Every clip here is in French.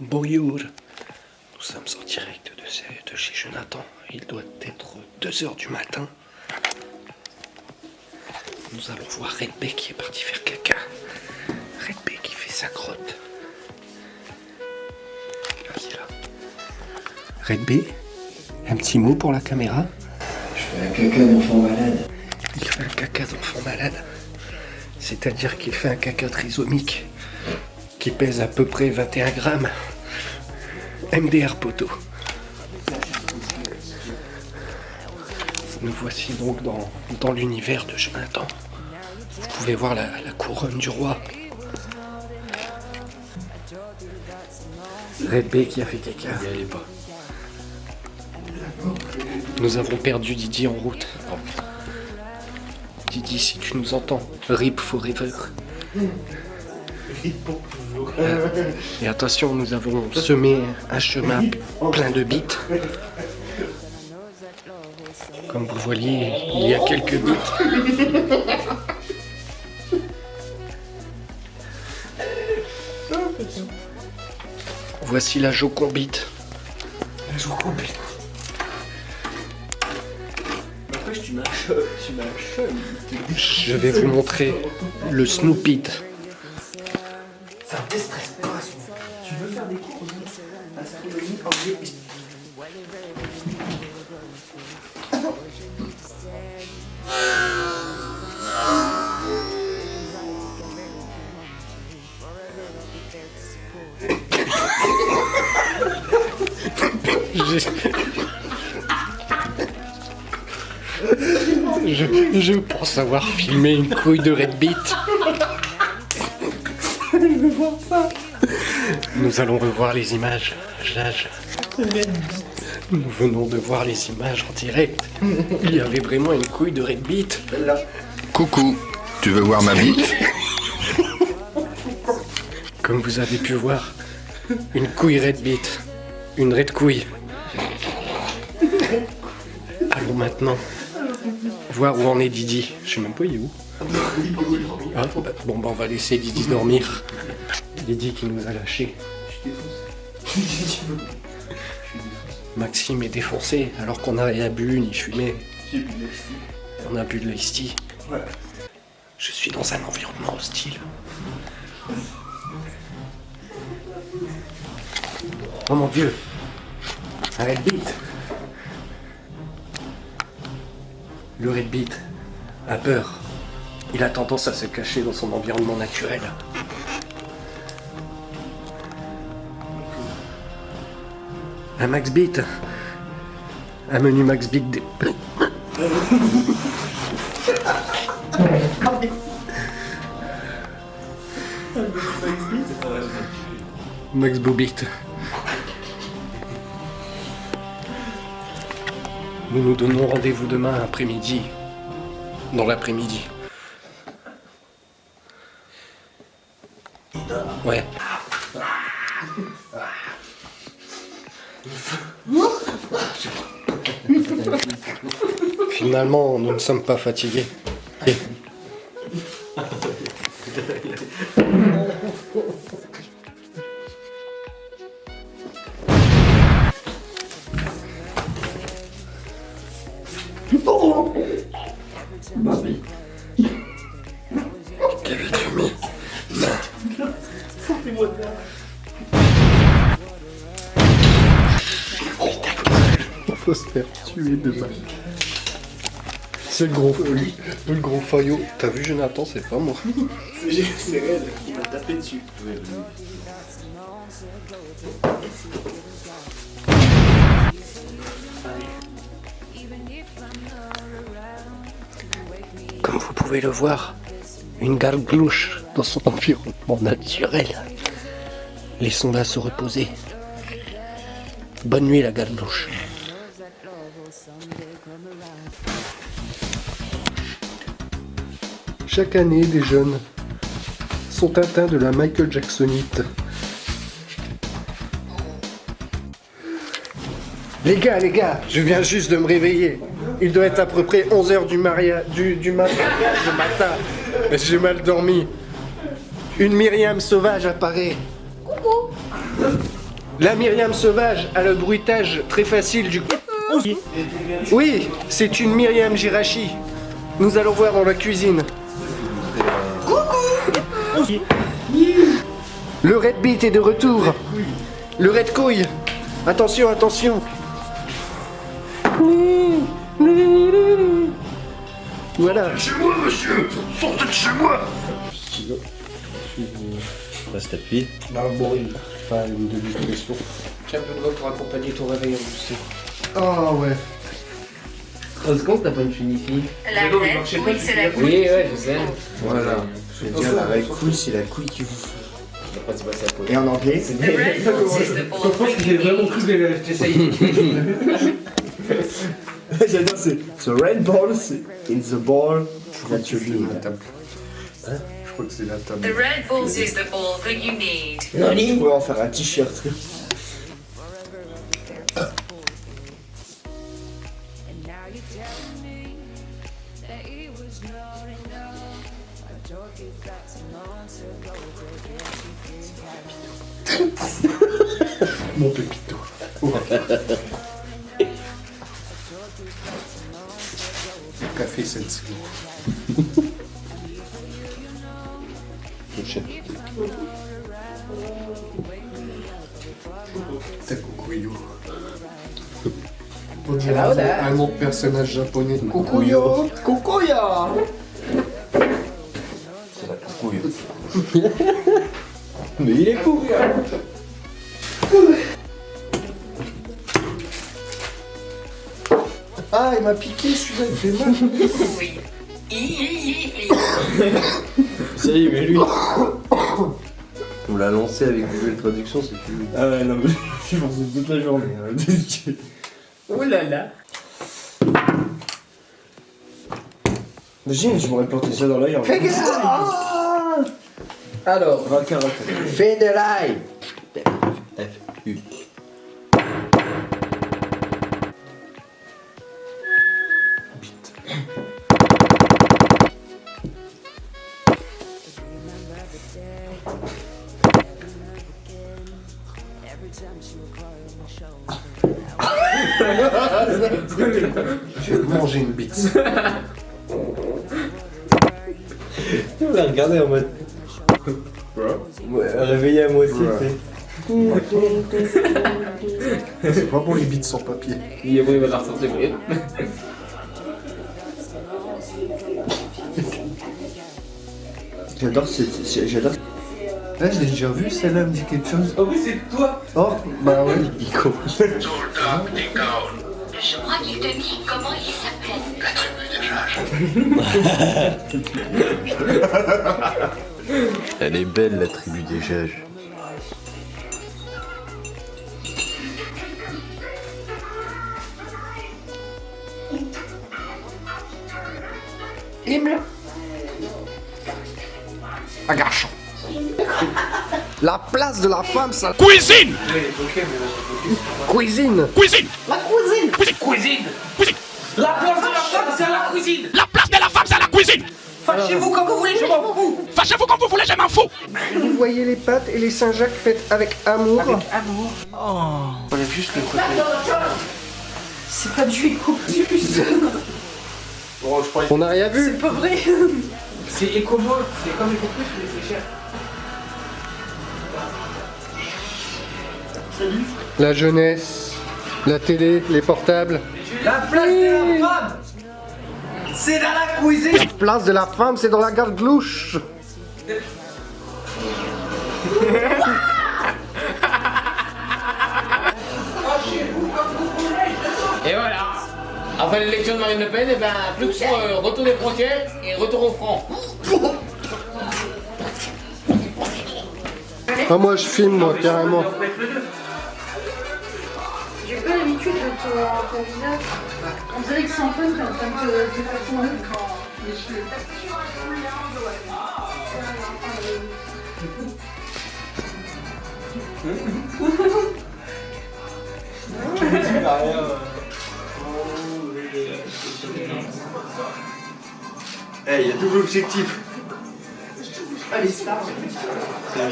Bonjour. Nous sommes en direct de chez Jonathan. Il doit être 2h du matin. Nous allons voir Red B qui est parti faire caca. Red B qui fait sa crotte. Vas-y là. Red B, un petit mot pour la caméra. Je fais un caca d'enfant malade. Il fait un caca d'enfant malade. C'est-à-dire qu'il fait un caca trisomique qui pèse à peu près 21 grammes. MDR poteau. Nous voici donc dans l'univers de Jonathan. Vous pouvez voir la couronne du roi. Red B qui a fait caca. N'y allez pas. Nous avons perdu Didi en route. Didi, si tu nous entends, RIP forever. Et attention, nous avons semé un chemin plein de bites. Comme vous le voyez, il y a quelques bites. Voici la jocombite. La jocombite. Après, tu m'as Je vais vous montrer le Snoopit. Ça me déstresse pas. Tu veux faire des cours d'astronomie anglais? Je pense avoir filmé une couille de Red Beat. Je veux voir ça. Nous allons revoir les images. Jage. Nous venons de voir les images en direct. Il y avait vraiment une couille de Red Beat. Coucou, tu veux voir ma bite? Comme vous avez pu voir, une couille Red Beat. Une Red couille. Allons maintenant voir où en est Didi. Je sais même pas il est où. Ah, bon bah on va laisser Didi dormir. Didi qui nous a lâchés. Maxime est défoncé alors qu'on n'a rien bu ni fumé. On a bu de l'ice tea. Ouais. Je suis dans un environnement hostile. Oh mon Dieu, un Red Beat. Le Red Beat a peur. Il a tendance à se cacher dans son environnement naturel. Un Max Beat. Un menu Max Beat. Max Boobit. Nous nous donnons rendez-vous demain après-midi. Dans l'après-midi. Ouais. Finalement, nous ne sommes pas fatigués. Qu'avais-tu mis? Faut se faire tuer demain. C'est le gros faillot. T'as vu Jonathan, c'est pas moi. C'est Red, il m'a tapé dessus. Comme vous pouvez le voir, une garglouche dans son environnement naturel. Laissons-la se reposer. Bonne nuit la garglouche. Chaque année, des jeunes sont atteints de la Michael Jacksonite. Les gars, je viens juste de me réveiller. Il doit être à peu près 11h du matin. J'ai mal dormi. Une Myriam sauvage apparaît. Coucou. La Myriam sauvage a le bruitage très facile du... Oui, c'est une Myriam Jirachi. Nous allons voir dans la cuisine. Coucou. Le Red Beat est de retour. Le Red Couille. Attention, attention. Voilà. Chez moi, monsieur. Sortez de chez moi. Reste appuyé. Barbourine. Enfin, une dégustation. Tiens, un peu de voix pour accompagner ton réveil en douceur. Ah ouais. 30 secondes, t'as pas une funifiée. La vraie, oui, c'est la couille. Oui, ouais, je sais. Voilà. Je vais dire la vraie couille, c'est la couille qui vous. Après, c'est passé à côté. Et en anglais, The red balls is the ball that you need. cru que j'essayais. j'adore, c'est The red ball, c'est in the ball that you need. Je crois que c'est la table. The red balls is the ball that you need. Je pourrais en faire un t-shirt. Mon pépito. Café 7 secondes. T'as Kukuyo. On dirait un nom de personnage japonais. Kukuyo. Kukuya. C'est la couille. Mais il est fou. Ah, il m'a piqué celui-là, il fait mal. Oui. Sérieux, mais lui. On l'a lancé avec Google Traduction, c'est fini. Ah ouais, non, mais je pense toute la journée. Oh là là. Imagine, je m'aurais planté ça dans l'œil. Fais que ça. Alors, Fais de l'ail. F-U. Je vais manger une bite. On l'a regardé en mode. Ouais, réveillé à moitié, C'est pas pour les bites sans papier. il va la ressortir. J'adore, j'adore. Là, je l'ai déjà vu, celle-là me dit quelque chose. Oh oui, c'est toi. Oh, bah ouais. Nico. Soldat Nicole. Je crois qu'il te dit comment il s'appelle. La tribu des Jages. Elle est belle, la tribu des Jages. Himmel. Un garçon. La place de la femme, ça... Cuisine! Cuisine. Cuisine! La cuisine. Cuisine! Cuisine! La place de la femme, c'est à la cuisine. La place de la femme, c'est à la cuisine! Fâchez-vous comme vous voulez, je m'en fous. Fâchez-vous comme vous voulez, je m'en fous! Vous voyez les pâtes et les Saint-Jacques faites avec amour. Amour. On enlève juste le côté. C'est pas du éco-plus. On n'a rien vu. C'est pas vrai. C'est éco-beau, c'est comme éco-plus, mais c'est cher. La jeunesse, la télé, les portables. La place de la femme, c'est dans la cuisine. La place de la femme, c'est dans la garde-glouche. Et voilà. Après l'élection de Marine Le Pen, et ben plus que retour des frontières et retour au franc. Ah, moi je filme, moi, carrément. J'ai pas l'habitude de ton visage. On dirait que c'est un peu comme te faire tourner les cheveux. Eh, il y a double objectif.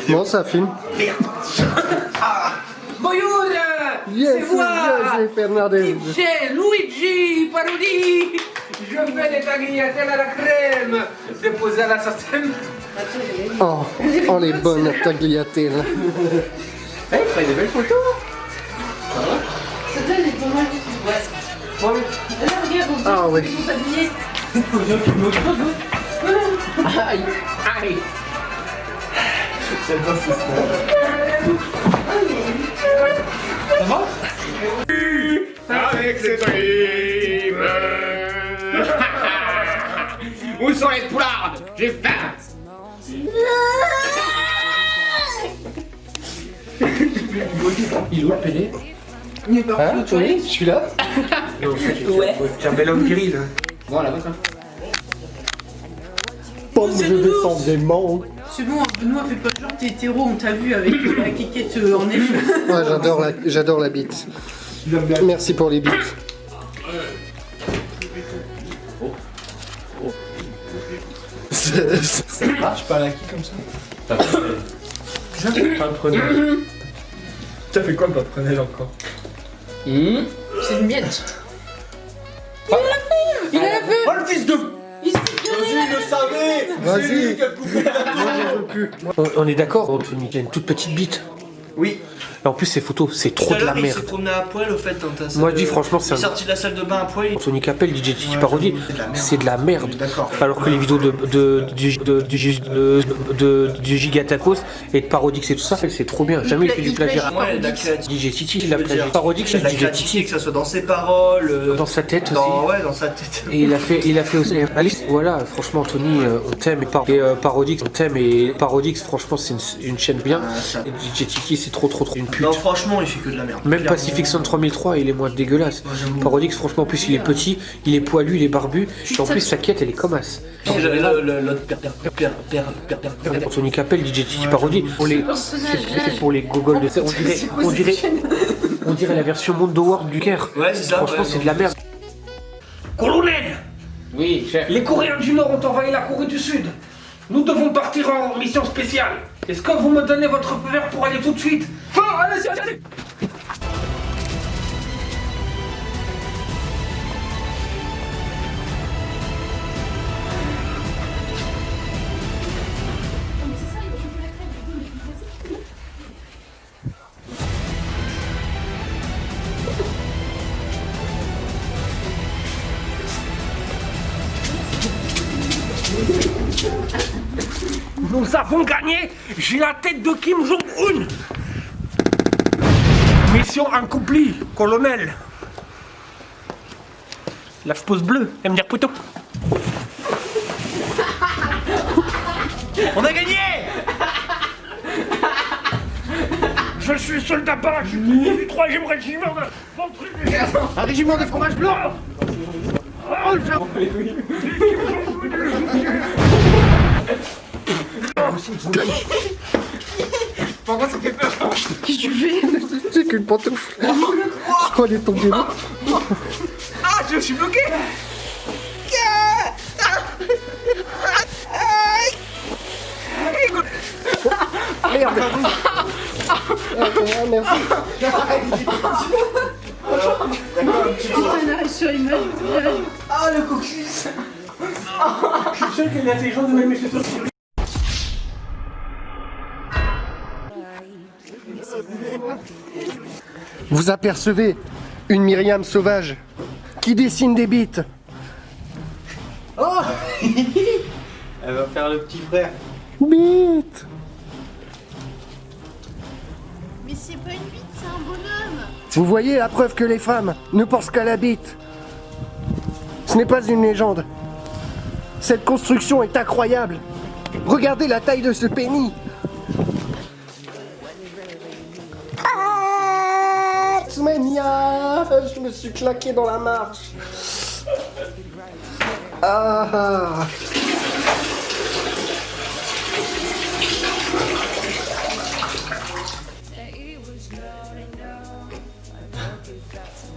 Bon, ça filme. Boyo. Yes, yes, Fernandez. DJ Luigi Parodi. Je fais des tagliatelles à la crème. Déposé à la certaine. Oh, oh les bonnes tagliatelles. Eh, il fait des belles photos. Celle-là, elle est pas mal. Ouais. Là, regarde, on Ah ouais. sont habillés. Aïe. Aïe. J'adore ce style. Ça va? Avec ce dream. Où sont les poulards? J'ai faim. Il est où le Pelé? Il est parti aux toilettes. Celui-là? Ouais. T'es un bel homme viril. Bon, là-bas, ça. Pomme, je descends des monts. C'est bon, Benoît, fais pas genre t'es hétéro, on t'a vu avec la quiquette en effet. Ouais, j'adore la bite. Merci pour les bites. Tu parles à qui comme ça? Pimprenel. T'as fait quoi le pimprenel encore? C'est une miette. Il a la fait. Oh le fils de... Il s'est Vas-y, le savait. Vas-y. Qui a coupé la... On est d'accord, Anthony, il a une toute petite bite. Oui. Et en plus, ces photos, c'est trop de la Il s'est merde. promené à poil au fait dans ta salle. Moi, je dis franchement, c'est Il est sorti de la salle de bain à poil. Anthony Capel, DJ Titi Ouais, Parodi, j'avoue, c'est de la merde. D'accord. Alors que les vidéos du Gigatacos et de Parodix et tout ça, c'est trop bien. Jamais il fait du plagiat. Ouais, la créativité. DJ Titi, il a plagié. Parodix, c'est La DJ créativité, Titi. que ça soit dans ses paroles. Dans sa tête aussi. Ouais, dans sa tête. Et il a fait aussi Alice. Voilà, franchement, Anthony, on t'aime. Et Parodix, on t'aime. Et Parodix, franchement, c'est une chaîne bien. Et DJ Titi, c'est trop une pute. Non, franchement, il fait que de la merde. Même Clairement. Pacific Sun 3003, il est moins dégueulasse. Ouais, j'avoue. Parodix, franchement, en plus, il est petit, il est poilu, il est barbu. Et en plus, sa quête, elle est comme as. J'avais l'autre père. Anthony Capel, DJ Titi Parodi, c'est pour les gogoles de ça. On dirait la version Mondo World du Caire. Ouais, c'est ça. Franchement, ouais, c'est de la merde. Colonel, Oui, chef. les Coréens du Nord ont envahi la Corée du Sud. Nous devons partir en mission spéciale. Est-ce que vous me donnez votre feu vert pour aller tout de suite? Allez. Nous avons gagné. J'ai la tête de Kim Jong-un. Mission accomplie, colonel. La pose bleue, elle me dire plutôt. On a gagné. Je suis soldat barrage du 3e régiment de... Un régiment de fromage blanc. Par contre, ça fait peur. Qu'est-ce que tu fais? C'est qu'une pantoufle. Oh, elle est tombée là. Ah, je suis bloqué. Merde. Merci. On arrive sur image. Ah, le cocus. Je suis sûr qu'elle est intelligente de même, mais je suis sûr. Vous apercevez une Myriam sauvage qui dessine des bites. Elle va faire le petit frère. Bites. Mais c'est pas une bite, c'est un bonhomme. Vous voyez la preuve que les femmes ne pensent qu'à la bite. Ce n'est pas une légende. Cette construction est incroyable. Regardez la taille de ce pénis. Ah, Tsumania, je me suis claqué dans la marche. Ah.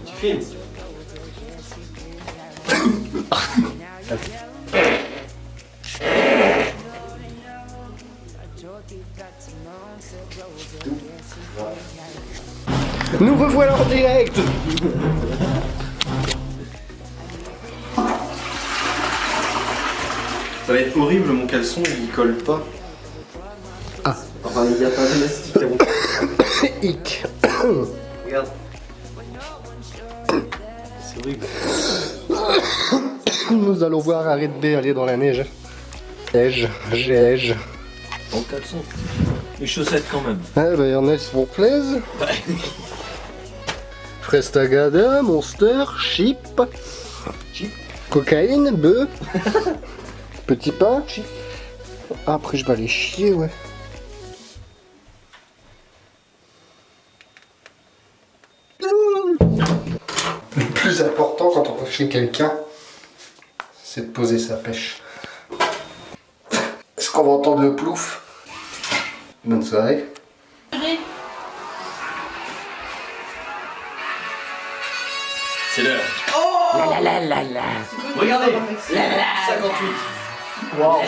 Tu filmes. Nous revoilà en direct. Ça va être horrible, mon caleçon il colle pas. Ah. Enfin, il n'y a pas d'élastique à mon Hic. Regarde. C'est horrible. Nous allons voir Arrête B aller dans la neige. Neige. En caleçon. Les chaussettes quand même. Ah bah y'en a qui se font plaisir. Frestagada, Monster, Chip. Cocaïne, bœuf. Petit pain. Après je vais aller chier, ouais. Le plus important quand on va chez quelqu'un, c'est de poser sa pêche. Est-ce qu'on va entendre le plouf? Bonne soirée. C'est l'heure. Regardez 58. Wow.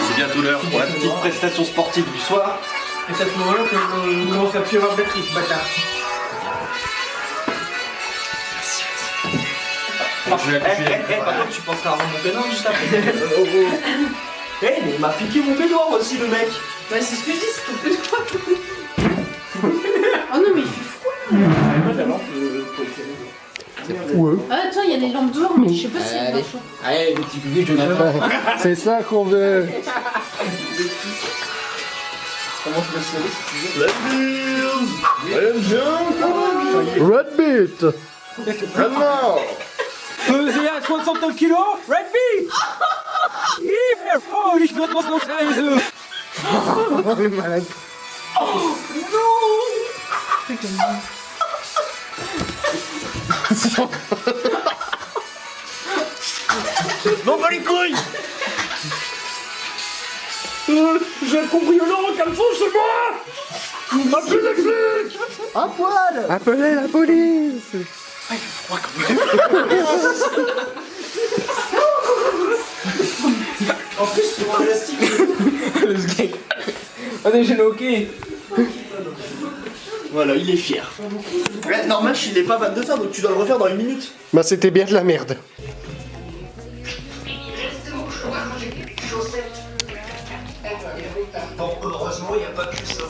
C'est bientôt l'heure pour la Petite prestation sportive du soir. Et c'est à ce moment-là que nous commençons à plus avoir de batterie, ce bâtard. Par contre, tu penseras à rendre mon pédant juste après. Mais il m'a piqué mon pédoir aussi, le mec. Bah, c'est ce que je dis, c'est ton pédoir. Oh non, mais il fait froid. Ouais. Ah, attends, il y a des lampes dehors, mais je sais pas si c'est pas chaud. Allez, le petit cucu, Jonathan. C'est ça qu'on veut. Comment je peux le serrer? Red Beat. Pesé à 69 kilos, Red Bee. Oh, ich würde was noch reisen. Malade. Non, pas les couilles. J'ai un cambrioleur en caleçon chez moi. Appelez les flics. À poil. Appelez la police. En plus, sur un élastique. Allez, j'ai le hockey. Voilà, il est fier. Ouais, normal, il est pas 22h, donc tu dois le refaire dans une minute. Bah c'était bien de la merde. Bon, heureusement, il n'y a pas que ça.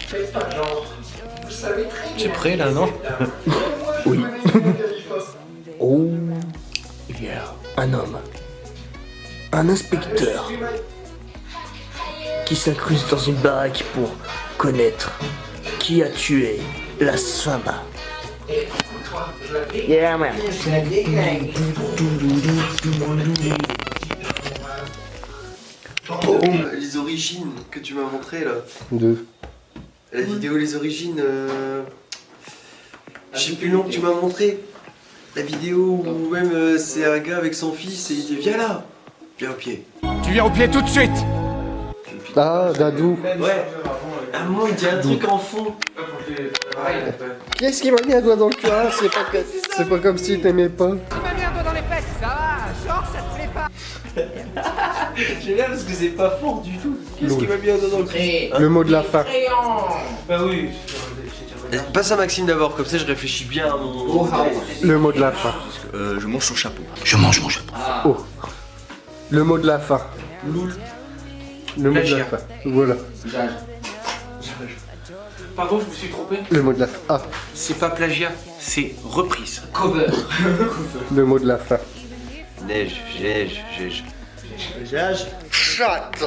Faites pas genre. Vous savez très bien. Tu es prêt là, non? Oui. Oh, il y a un homme, un inspecteur, qui s'incruste dans une baraque pour connaître qui a tué la Sama. Yeah, man. Oh, les origines que tu m'as montré là. Deux. La vidéo les origines. Je sais plus le nom que tu m'as montré. La vidéo où même c'est un gars avec son fils et il dit viens là. Viens au pied. Tu viens au pied tout de suite. Ah, Dadou. Ouais. À un moment il dit un truc en fond. Qu'est-ce qui m'a mis un doigt dans le cul? Ah, c'est pas comme si t'aimais pas. J'aime bien parce que c'est pas fort du tout. Qu'est-ce qui m'a mis un doigt dans le cul? Le mot de la fin. Bah oui. Passe à Maxime d'abord, comme ça je réfléchis bien à mon. Le mot de la fin. Je mange son chapeau. Je mange mon chapeau. Oh. Le mot de la fin. Loul. Le mot de la Plagiat. fin. Voilà. Pardon, je me suis trompé. Le mot de la fin. Ah, C'est pas plagiat, c'est reprise. Cover. le mot de la fin. Neige, neige, neige. Chatte.